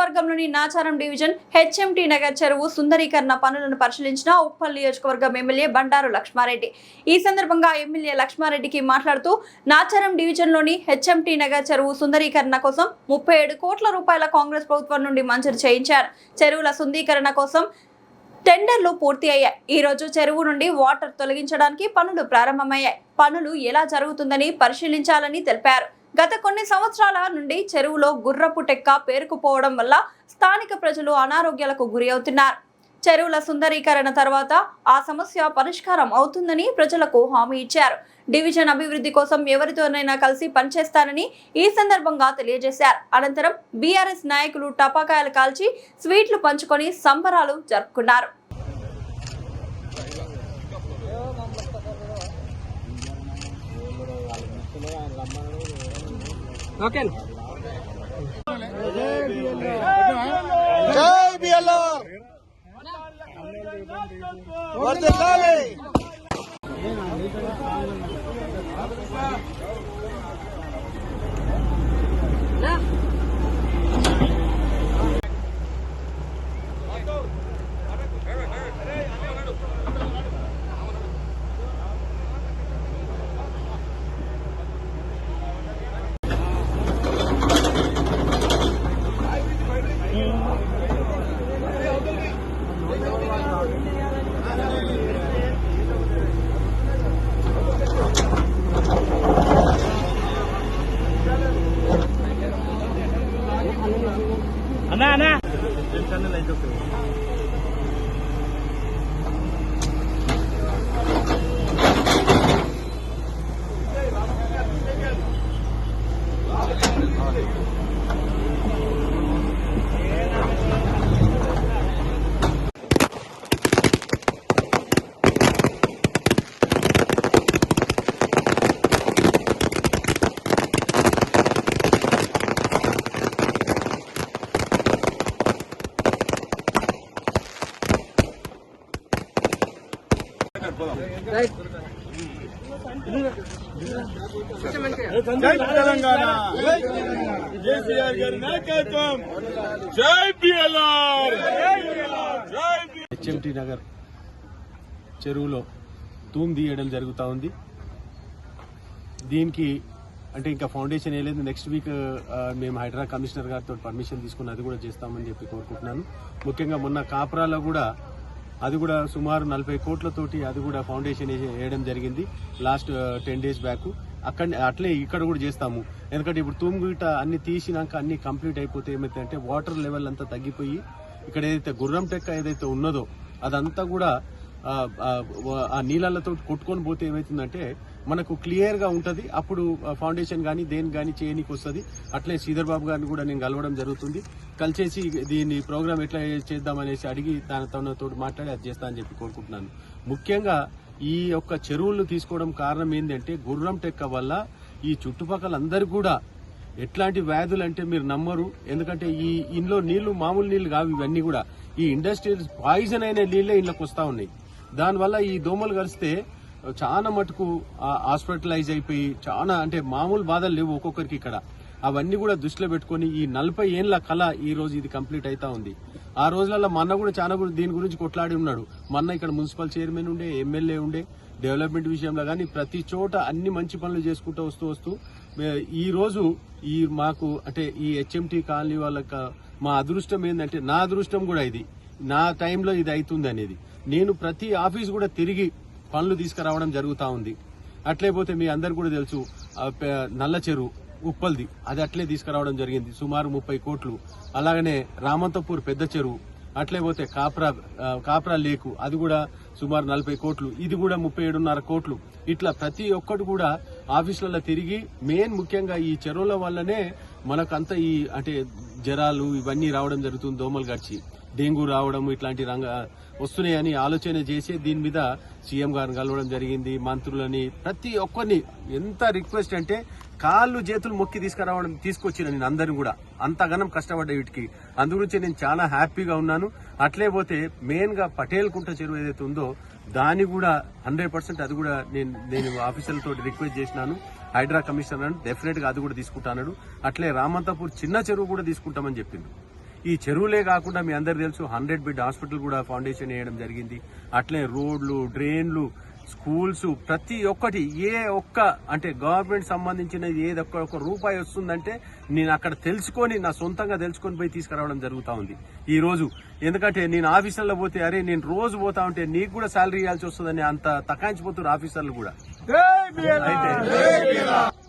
నియోజకవర్గంలోని Nacharam division HMT Nagar చెరువు సుందరీకరణ పనులను పరిశీలించిన ఉప్పల్ నియోజకవర్గం ఎమ్మెల్యే బండారు లక్ష్మారెడ్డి. ఈ సందర్భంగా ఎమ్మెల్యే లక్ష్మారెడ్డికి మాట్లాడుతూ నాచారం డివిజన్లోని హెచ్ఎంటీ నగర్ చెరువు సుందరీకరణ కోసం 37 కోట్ల రూపాయల కాంగ్రెస్ ప్రభుత్వం నుండి మంజూరు చేయించారు. చెరువుల సుందరీకరణ కోసం టెండర్లు పూర్తి అయ్యాయి. ఈ రోజు చెరువు నుండి వాటర్ తొలగించడానికి పనులు ప్రారంభమయ్యాయి. పనులు ఎలా జరుగుతుందని పరిశీలించాలని తెలిపారు. గత కొన్ని సంవత్సరాల నుండి చెరువులో గుర్రపు టెక్క పేరుకుపోవడం వల్ల స్థానిక ప్రజలు అనారోగ్యాలకు గురి అవుతున్నారు. చెరువుల సుందరీకరణ తర్వాత ఆ సమస్య పరిష్కారం అవుతుందని ప్రజలకు హామీ ఇచ్చారు. డివిజన్ అభివృద్ధి కోసం ఎవరితోనైనా కలిసి పనిచేస్తానని ఈ సందర్భంగా తెలియజేశారు. అనంతరం బీఆర్ఎస్ నాయకులు టపాకాయలు కాల్చి స్వీట్లు పంచుకొని సంబరాలు జరుపుకున్నారు. జై బిఎల్ఆర్ వర్ధిల్లాలి. అన్నా తెలంగాణ కేసీఆర్ గారి నాయకత్వం. జై బిఎల్ఆర్. హెచ్ఎంటీ నగర్ చెరువులో తూమ్ తీయడం జరుగుతూ ఉంది. దీనికి అంటే ఇంకా ఫౌండేషన్ వేయలేదు. నెక్స్ట్ వీక్ మేము హైడ్రా కమిషనర్ గారితో పర్మిషన్ తీసుకుని అది కూడా చేస్తామని చెప్పి కోరుకుంటున్నాను. ముఖ్యంగా మొన్న కాపురాలో కూడా అది కూడా సుమారు 40 కోట్లతోటి అది కూడా ఫౌండేషన్ వేయడం జరిగింది లాస్ట్ 10 days బ్యాక్. అట్లే ఇక్కడ కూడా చేస్తాము. ఎందుకంటే ఇప్పుడు తూముగిట అన్ని తీసినాక అన్ని కంప్లీట్ అయిపోతే ఏమైతే వాటర్ లెవెల్ అంతా తగ్గిపోయి ఇక్కడ ఏదైతే గుర్రం టెక్క ఏదైతే ఉన్నదో అదంతా కూడా ఆ నీళ్ళతో కొట్టుకొని పోతే ఏమవుతుందంటే మనకు క్లియర్ గా ఉంటది. అప్పుడు ఫౌండేషన్ గానీ దేని గానీ చేయనీకి వస్తుంది. అట్లే శ్రీధర్ బాబు గారిని కూడా నేను కలవడం జరుగుతుంది. కలిసేసి దీన్ని ప్రోగ్రామ్ ఎట్లా చేద్దామనేసి అడిగి తనతో మాట్లాడి అది చేస్తా అని చెప్పి కోరుకుంటున్నాను. ముఖ్యంగా ఈ యొక్క చెరువులు తీసుకోవడం కారణం ఏంటంటే గుర్రం టెక్క వల్ల ఈ చుట్టుపక్కల అందరు కూడా ఎట్లాంటి వ్యాధులు అంటే మీరు నమ్మరు. ఎందుకంటే ఈ ఇంట్లో నీళ్లు మామూలు నీళ్లు కావు, ఇవన్నీ కూడా ఈ ఇండస్ట్రియల్ పాయిజన్ అయిన నీళ్లే ఇళ్ళకి వస్తా ఉన్నాయి. దానివల్ల ఈ దోమలు కలిస్తే చాలా మటుకు హాస్పిటలైజ్ అయిపోయి చాలా అంటే మామూలు బాధలు లేవు ఒక్కొక్కరికి ఇక్కడ. అవన్నీ కూడా దృష్టిలో పెట్టుకుని ఈ 40 ఏళ్ల కళ ఈ రోజు ఇది కంప్లీట్ అవుతా ఉంది. ఆ రోజులలో మన్న కూడా చాలా దీని గురించి కొట్లాడి ఉన్నాడు. మన్న ఇక్కడ మున్సిపల్ చైర్మన్ ఉండే, ఎమ్మెల్యే ఉండే, డెవలప్మెంట్ విషయంలో కానీ ప్రతి చోట అన్ని మంచి పనులు చేసుకుంటూ వస్తూ ఈ రోజు ఈ మాకు అంటే ఈ హెచ్ఎంటీ కాలనీ వాళ్ళకి మా అదృష్టం ఏంటంటే నా అదృష్టం కూడా ఇది నా టైంలో ఇది అవుతుంది అనేది. నేను ప్రతి ఆఫీస్ కూడా తిరిగి పనులు తీసుకురావడం జరుగుతూ ఉంది. అట్లే పోతే మీ అందరు కూడా తెలుసు నల్ల చెరువు ఉప్పల్ది అది అట్లే తీసుకురావడం జరిగింది సుమారు 30 కోట్లు. అలాగనే రామంతపూర్ పెద్ద చెరువు, అట్లే పోతే కాప్రా లేకు అది కూడా సుమారు 40 కోట్లు, ఇది కూడా 37.5 కోట్లు. ఇట్లా ప్రతి ఒక్కటి కూడా ఆఫీసులలో తిరిగి మెయిన్ ముఖ్యంగా ఈ చెరువుల వల్లనే మనకంత ఈ అంటే జ్వరాలు ఇవన్నీ రావడం జరుగుతుంది. దోమలు గడిచి డెంగ్యూ రావడం ఇట్లాంటి వస్తున్నాయని ఆలోచన చేసి దీని మీద సీఎం గారిని కలవడం జరిగింది, మంత్రులని ప్రతి ఒక్కరిని. ఎంత రిక్వెస్ట్ అంటే కాళ్ళు చేతులు మొక్కి తీసుకొచ్చిన నేను అందరిని కూడా అంతగానం కష్టపడ్డా వీటికి. అందుగురించి నేను చాలా హ్యాపీగా ఉన్నాను. అట్లే పోతే మెయిన్ గా పటేల్ కుంట చెరువు ఏదైతే ఉందో దాన్ని కూడా 100% అది కూడా నేను ఆఫీసర్లతో రిక్వెస్ట్ చేసినాను. హైడ్రా కమిషనర్ డెఫినెట్ గా అది కూడా తీసుకుంటాను. అట్లే రామంతపూర్ చిన్న చెరువు కూడా తీసుకుంటామని చెప్పిండు. ఈ చెరువులే కాకుండా మీ అందరు తెలుసు 100 బెడ్ హాస్పిటల్ కూడా ఫౌండేషన్ వేయడం జరిగింది. అట్లే రోడ్లు, డ్రైన్లు, స్కూల్స్, ప్రతి ఒక్కటి అంటే గవర్నమెంట్ సంబంధించిన ఒక రూపాయి వస్తుందంటే నేను అక్కడ తెలుసుకొని నా సొంతంగా తెలుసుకొని పోయి తీసుకురావడం జరుగుతూ ఉంది ఈ రోజు. ఎందుకంటే నేను ఆఫీసర్లో పోతే అరే నేను రోజు పోతా ఉంటే నీకు కూడా శాలరీ ఇవ్వాల్సి వస్తుందని అంత తకాయించిపోతున్నారు ఆఫీసర్లు కూడా. అయితే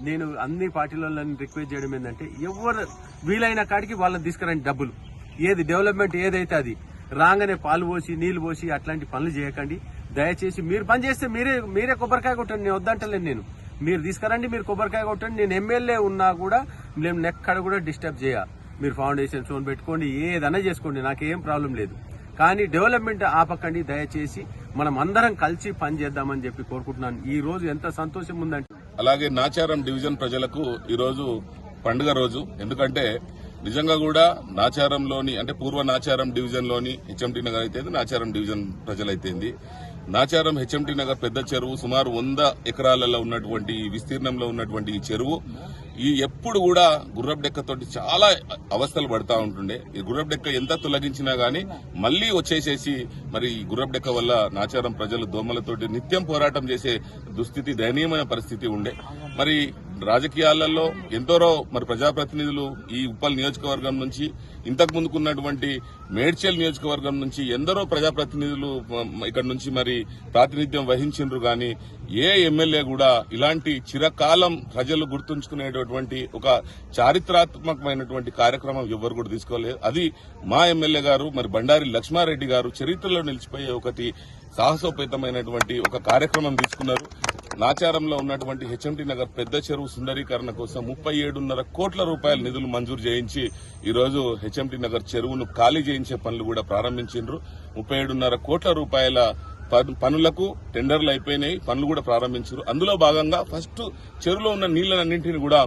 నేను అన్ని పార్టీలలో రిక్వెస్ట్ చేయడం ఏంటంటే ఎవరు వీలైన కాడికి వాళ్ళని తీసుకురండి డబ్బులు. ఏది డెవలప్మెంట్ ఏదైతే అది రాగానే పాలు పోసి నీళ్లు పోసి అట్లాంటి పనులు చేయకండి దయచేసి. మీరు పని చేస్తే మీరే కొబ్బరికాయ కొట్టండి, నేను వద్దంటలేను. మీరు తీసుకురండి, మీరు కొబ్బరికాయ కొట్టండి. నేను ఎమ్మెల్యే ఉన్నా కూడా మేము ఎక్కడ కూడా డిస్టర్బ్ చేయ. మీరు ఫౌండేషన్ జోన్ పెట్టుకోండి, ఏదైనా చేసుకోండి, నాకేం ప్రాబ్లం లేదు. కానీ డెవలప్మెంట్ ఆపకండి దయచేసి. మనం అందరం కలిసి పని చేద్దామని చెప్పి కోరుకుంటున్నాను. ఈ రోజు ఎంత సంతోషం ఉందంటే అలాగే నాచారం డివిజన్ ప్రజలకు ఈ రోజు పండుగ రోజు. ఎందుకంటే నిజంగా కూడా నాచారంలోని అంటే పూర్వ నాచారం డివిజన్ లోని హెచ్ఎంటీ నగర్ అయితే నాచారం డివిజన్ ప్రజలైతేంది, నాచారం హెచ్ఎంటీ నగర్ పెద్ద చెరువు సుమారు 100 ఎకరాలలో ఉన్నటువంటి విస్తీర్ణంలో ఉన్నటువంటి ఈ చెరువు ఈ ఎప్పుడు కూడా గుర్రపు డెక్కతోటి చాలా అవస్థలు పడతా ఉంటుండే. ఈ గుర్రపు డెక్క ఎంత తొలగించినా గానీ మళ్లీ వచ్చేసేసి మరి ఈ గుర్రపు డెక్క వల్ల నాచారం ప్రజలు దోమలతోటి నిత్యం పోరాటం చేసే దుస్థితి, దయనీయమైన పరిస్థితి ఉండే. మరి రాజకీయాలలో ఎందరో మరి ప్రజాప్రతినిధులు ఈ ఉప్పల్ నియోజకవర్గం నుంచి, ఇంతకు ముందుకున్నటువంటి మేడ్చల్ నియోజకవర్గం నుంచి ఎందరో ప్రజాప్రతినిధులు ఇక్కడ నుంచి మరి ప్రాతినిధ్యం వహించిండ్రు. గాని ఏ ఎమ్మెల్యే కూడా ఇలాంటి చిరకాలం ప్రజలు గుర్తుంచుకునేటటువంటి ఒక చారిత్రాత్మకమైనటువంటి కార్యక్రమం ఎవరు కూడా తీసుకోలేదు. అది మా ఎమ్మెల్యే గారు మరి బండారి లక్ష్మారెడ్డి గారు చరిత్రలో నిలిచిపోయే ఒకటి సాహసోపేతమైనటువంటి ఒక కార్యక్రమం తీసుకున్నారు. నాచారంలో ఉన్నటువంటి హెచ్ఎంటీ నగర్ పెద్ద చెరువు సుందరీకరణ కోసం 37.5 కోట్ల రూపాయల నిధులు మంజూరు చేయించి ఈ రోజు హెచ్ఎంటీ నగర్ చెరువును ఖాళీ చేయించే పనులు కూడా ప్రారంభించారు. 37.5 కోట్ల రూపాయల పనులకు టెండర్లు అయిపోయినాయి, పనులు కూడా ప్రారంభించారు. అందులో భాగంగా ఫస్ట్ చెరువులో ఉన్న నీళ్లన్నింటినీ కూడా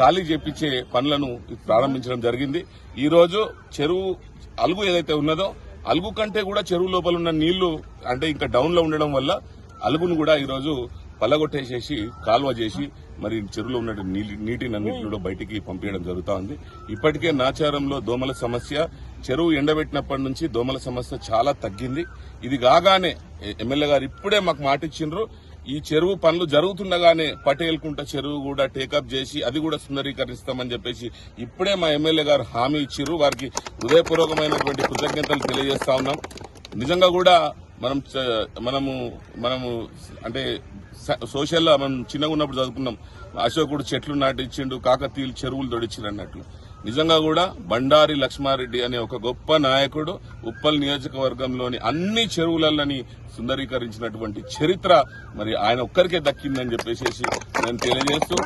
ఖాళీ చేపించే పనులను ప్రారంభించడం జరిగింది. ఈ రోజు చెరువు అలుగు ఏదైతే ఉన్నదో అలుగు కంటే కూడా చెరువు లోపల ఉన్న నీళ్లు అంటే ఇంకా డౌన్ లో ఉండడం వల్ల అలుగును కూడా ఈ రోజు పల్లగొట్టేసేసి కాల్వ చేసి మరి చెరువులో ఉన్న నీటినన్నింటిని కూడా బయటికి పంపించడం జరుగుతా ఉంది. ఇప్పటికే నాచారంలో దోమల సమస్య, చెరువు ఎండబెట్టినప్పటి నుంచి దోమల సమస్య చాలా తగ్గింది. ఇది కాగానే ఎమ్మెల్యే గారు ఇప్పుడే మాకు మాట ఇచ్చిండ్రు, ఈ చెరువు పనులు జరుగుతుండగానే పటేల్ కుంట చెరువు కూడా టేకప్ చేసి అది కూడా సుందరీకరిస్తామని చెప్పేసి ఇప్పుడే మా ఎమ్మెల్యే గారు హామీ ఇచ్చిర్రు. వారికి హృదయపూర్వకమైనటువంటి కృతజ్ఞతలు తెలియజేస్తా ఉన్నాం. నిజంగా కూడా మనము అంటే సోషల్లో మనం చిన్నగా ఉన్నప్పుడు చదువుకున్నాం, అశోకుడు చెట్లు నాటిచ్చిండు, కాకతీయులు చెరువులు తొడిచిండు అన్నట్లు. నిజంగా కూడా బండారి లక్ష్మారెడ్డి అనే ఒక గొప్ప నాయకుడు ఉప్పల్ నియోజకవర్గంలోని అన్ని చెరువులని సుందరీకరించినటువంటి చరిత్ర మరి ఆయన ఒక్కరికే దక్కిందని చెప్పేసి నేను తెలియజేస్తూ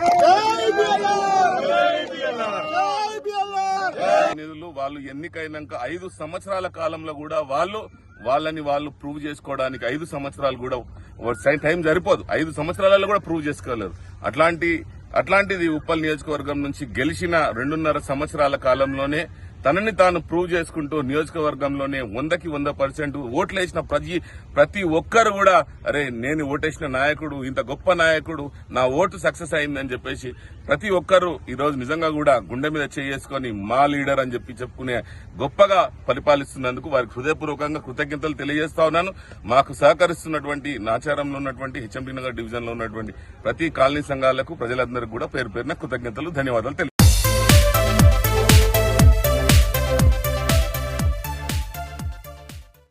నిధులు వాళ్ళు ఎన్నికైనాక 5 సంవత్సరాల కాలంలో కూడా వాళ్ళని ప్రూవ్ చేసుకోవడానికి 5 సంవత్సరాలు కూడా టైం సరిపోదు. 5 సంవత్సరాలలో కూడా ప్రూవ్ చేసుకోలేరు. అట్లాంటిది ఉప్పల్ నియోజకవర్గం నుంచి గెలిచిన 2.5 సంవత్సరాల కాలంలోనే తనని తాను ప్రూవ్ చేసుకుంటూ నియోజకవర్గంలోనే 100కి 100% ఓట్లేసిన ప్రతి ఒక్కరు కూడా అరే నేను ఓటేసిన నాయకుడు ఇంత గొప్ప నాయకుడు, నా ఓటు సక్సెస్ అయిందని చెప్పేసి ప్రతి ఒక్కరు ఈ రోజు నిజంగా కూడా గుండె మీద చేసుకుని మా లీడర్ అని చెప్పుకునే గొప్పగా పరిపాలిస్తున్నందుకు వారికి హృదయపూర్వకంగా కృతజ్ఞతలు తెలియజేస్తా ఉన్నాను. మాకు సహకరిస్తున్నటువంటి నాచారంలో ఉన్నటువంటి హెచ్ఎంటీ నగర్ డివిజన్ లో ఉన్నటువంటి ప్రతి కాలనీ సంఘాలకు ప్రజలందరికీ కూడా పేరు పేరున కృతజ్ఞతలు, ధన్యవాదాలు.